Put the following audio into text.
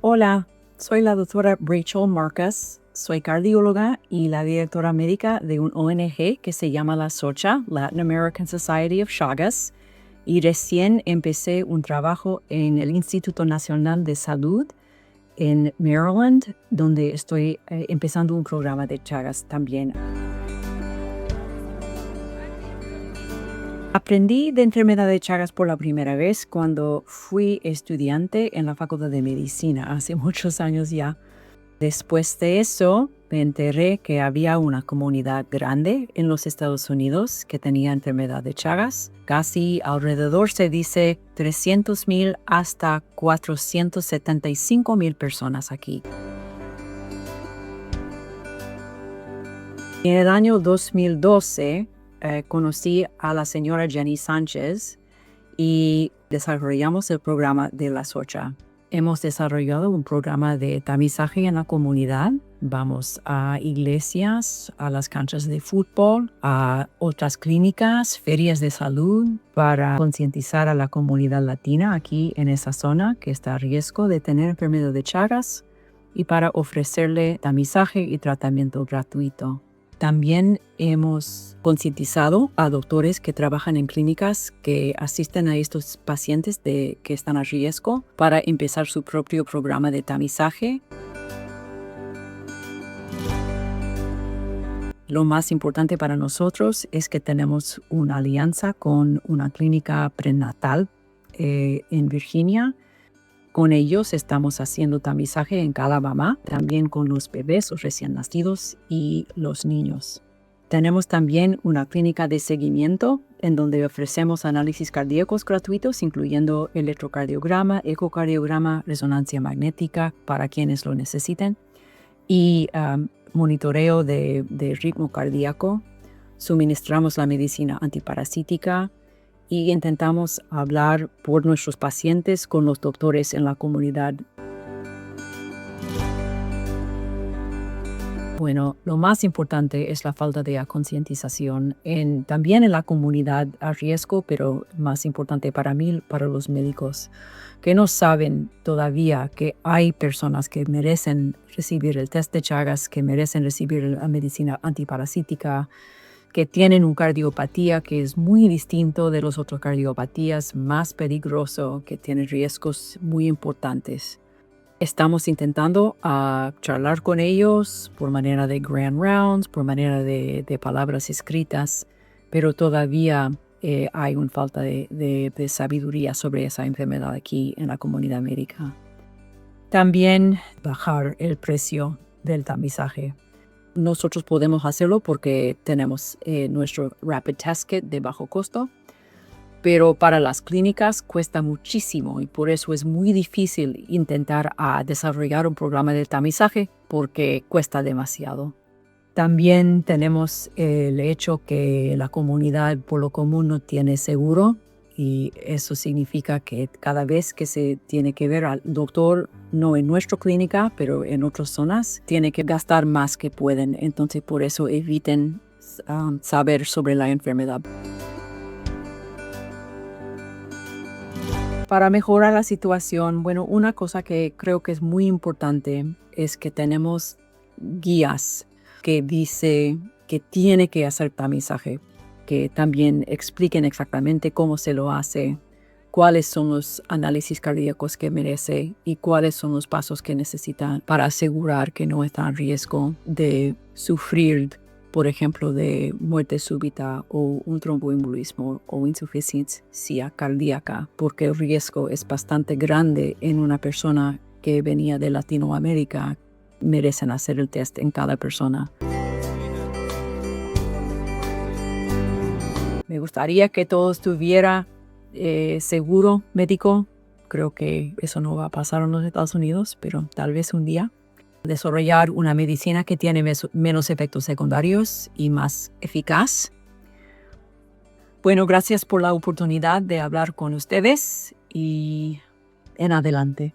Hola, soy la doctora Rachel Marcus, soy cardióloga y la directora médica de un ONG que se llama la SOCHA, Latin American Society of Chagas, y recién empecé un trabajo en el Instituto Nacional de Salud en Maryland, donde estoy empezando un programa de Chagas también. Aprendí de enfermedad de Chagas por la primera vez cuando fui estudiante en la Facultad de Medicina hace muchos años ya. Después de eso, me enteré que había una comunidad grande en los Estados Unidos que tenía enfermedad de Chagas. Casi alrededor se dice 300,000 hasta 475,000 personas aquí. En el año 2012, conocí a la señora Jenny Sánchez y desarrollamos el programa de la SOCHA. Hemos desarrollado un programa de tamizaje en la comunidad. Vamos a iglesias, a las canchas de fútbol, a otras clínicas, ferias de salud para concientizar a la comunidad latina aquí en esa zona que está a riesgo de tener enfermedad de Chagas y para ofrecerle tamizaje y tratamiento gratuito. También hemos concientizado a doctores que trabajan en clínicas que asisten a estos pacientes que están a riesgo para empezar su propio programa de tamizaje. Lo más importante para nosotros es que tenemos una alianza con una clínica prenatal en Virginia. Con ellos estamos haciendo tamizaje en cada mamá, también con los bebés, los recién nacidos y los niños. Tenemos también una clínica de seguimiento en donde ofrecemos análisis cardíacos gratuitos, incluyendo electrocardiograma, ecocardiograma, resonancia magnética para quienes lo necesiten y monitoreo de ritmo cardíaco. Suministramos la medicina antiparasítica y intentamos hablar por nuestros pacientes con los doctores en la comunidad. Bueno, lo más importante es la falta de concientización también en la comunidad a riesgo, pero más importante para mí, para los médicos, que no saben todavía que hay personas que merecen recibir el test de Chagas, que merecen recibir la medicina antiparasítica, que tienen una cardiopatía que es muy distinto de las otras cardiopatías, más peligroso, que tiene riesgos muy importantes. Estamos intentando charlar con ellos por manera de grand rounds, por manera de palabras escritas, pero todavía hay una falta de sabiduría sobre esa enfermedad aquí en la comunidad médica. También bajar el precio del tamizaje. Nosotros podemos hacerlo porque tenemos nuestro Rapid Test Kit de bajo costo, pero para las clínicas cuesta muchísimo y por eso es muy difícil intentar desarrollar un programa de tamizaje porque cuesta demasiado. También tenemos el hecho que la comunidad por lo común no tiene seguro y eso significa que cada vez que se tiene que ver al doctor, no en nuestra clínica, pero en otras zonas, tiene que gastar más que pueden. Entonces, por eso eviten saber sobre la enfermedad. Para mejorar la situación, bueno, una cosa que creo que es muy importante es que tenemos guías que dice que tiene que hacer tamizaje, que también expliquen exactamente cómo se lo hace, cuáles son los análisis cardíacos que merece y cuáles son los pasos que necesita para asegurar que no está en riesgo de sufrir, por ejemplo, de muerte súbita o un tromboembolismo o insuficiencia cardíaca, porque el riesgo es bastante grande en una persona que venía de Latinoamérica. Merecen hacer el test en cada persona. Me gustaría que todo estuviera seguro médico. Creo que eso no va a pasar en los Estados Unidos, pero tal vez un día. Desarrollar una medicina que tiene menos efectos secundarios y más eficaz. Bueno, gracias por la oportunidad de hablar con ustedes y en adelante.